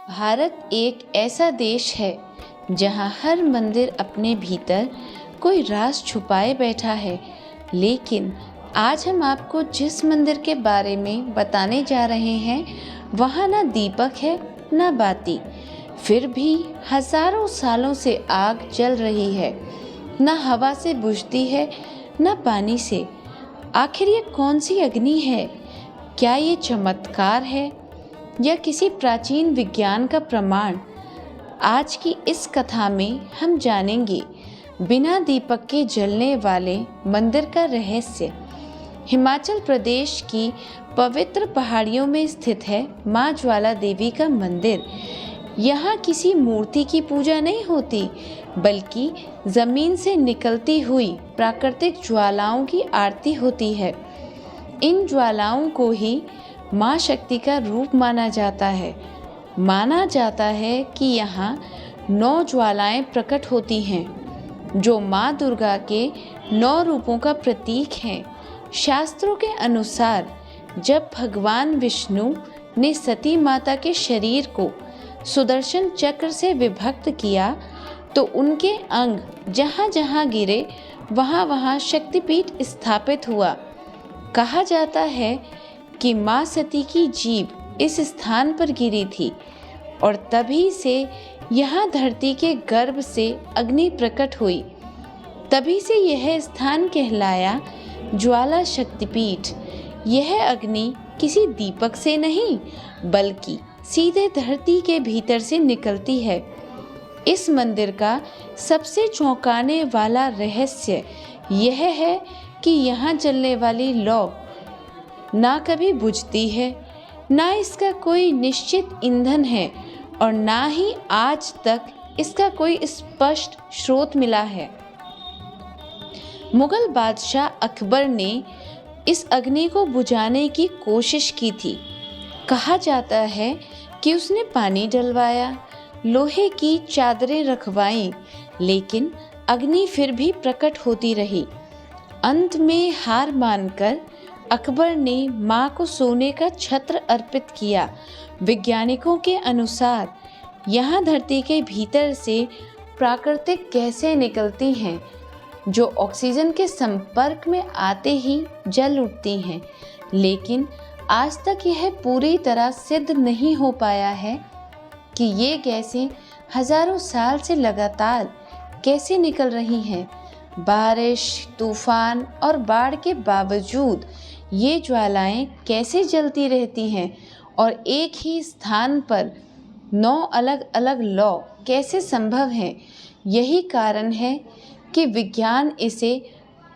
भारत एक ऐसा देश है जहाँ हर मंदिर अपने भीतर कोई राज छुपाए बैठा है। लेकिन आज हम आपको जिस मंदिर के बारे में बताने जा रहे हैं वहाँ ना दीपक है ना बाती, फिर भी हजारों सालों से आग जल रही है। ना हवा से बुझती है ना पानी से। आखिर ये कौन सी अग्नि है? क्या ये चमत्कार है या किसी प्राचीन विज्ञान का प्रमाण? आज की इस कथा में हम जानेंगे बिना दीपक के जलने वाले मंदिर का रहस्य। हिमाचल प्रदेश की पवित्र पहाड़ियों में स्थित है माँ ज्वाला देवी का मंदिर। यहाँ किसी मूर्ति की पूजा नहीं होती, बल्कि जमीन से निकलती हुई प्राकृतिक ज्वालाओं की आरती होती है। इन ज्वालाओं को ही माँ शक्ति का रूप माना जाता है। माना जाता है कि यहाँ 9 ज्वालाएं प्रकट होती हैं, जो माँ दुर्गा के 9 रूपों का प्रतीक हैं। शास्त्रों के अनुसार जब भगवान विष्णु ने सती माता के शरीर को सुदर्शन चक्र से विभक्त किया, तो उनके अंग जहाँ जहाँ गिरे वहाँ वहाँ शक्तिपीठ स्थापित हुआ। कहा जाता है कि माँ सती की जीभ इस स्थान पर गिरी थी और तभी से यहाँ धरती के गर्भ से अग्नि प्रकट हुई। तभी से यह स्थान कहलाया ज्वाला शक्तिपीठ। यह अग्नि किसी दीपक से नहीं, बल्कि सीधे धरती के भीतर से निकलती है। इस मंदिर का सबसे चौंकाने वाला रहस्य यह है कि यहाँ जलने वाली लौ ना कभी बुझती है, ना इसका कोई निश्चित ईंधन है और ना ही आज तक इसका कोई स्पष्ट स्रोत मिला है। मुगल बादशाह अकबर ने इस अग्नि को बुझाने की कोशिश की थी। कहा जाता है कि उसने पानी डलवाया, लोहे की चादरें रखवाईं, लेकिन अग्नि फिर भी प्रकट होती रही। अंत में हार मानकर अकबर ने माँ को सोने का छत्र अर्पित किया। वैज्ञानिकों के अनुसार यहाँ धरती के भीतर से प्राकृतिक गैसें निकलती हैं, जो ऑक्सीजन के संपर्क में आते ही जल उठती हैं। लेकिन आज तक यह पूरी तरह सिद्ध नहीं हो पाया है कि ये गैसें हजारों साल से लगातार कैसे निकल रही हैं। बारिश, तूफान और बाढ़ के बावजूद ये ज्वालाएं कैसे जलती रहती हैं और एक ही स्थान पर 9 अलग अलग लौ कैसे संभव हैं? यही कारण है कि विज्ञान इसे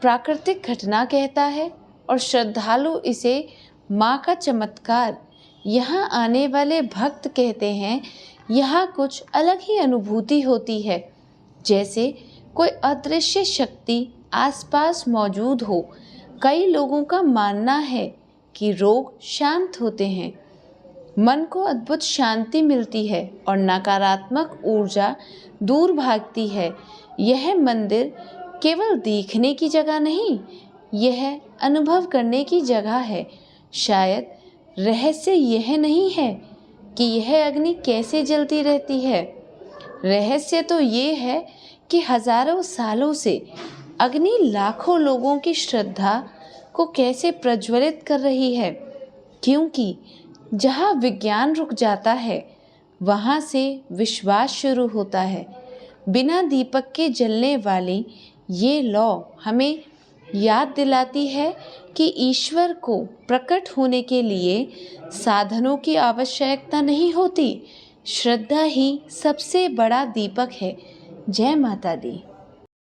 प्राकृतिक घटना कहता है और श्रद्धालु इसे माँ का चमत्कार। यहाँ आने वाले भक्त कहते हैं यहाँ कुछ अलग ही अनुभूति होती है, जैसे कोई अदृश्य शक्ति आसपास मौजूद हो। कई लोगों का मानना है कि रोग शांत होते हैं, मन को अद्भुत शांति मिलती है और नकारात्मक ऊर्जा दूर भागती है। यह मंदिर केवल देखने की जगह नहीं, यह अनुभव करने की जगह है। शायद रहस्य यह नहीं है कि यह अग्नि कैसे जलती रहती है। रहस्य तो ये है कि हजारों सालों से अग्नि लाखों लोगों की श्रद्धा को कैसे प्रज्वलित कर रही है। क्योंकि जहाँ विज्ञान रुक जाता है, वहाँ से विश्वास शुरू होता है। बिना दीपक के जलने वाली ये लौ हमें याद दिलाती है कि ईश्वर को प्रकट होने के लिए साधनों की आवश्यकता नहीं होती। श्रद्धा ही सबसे बड़ा दीपक है। जय माता दी।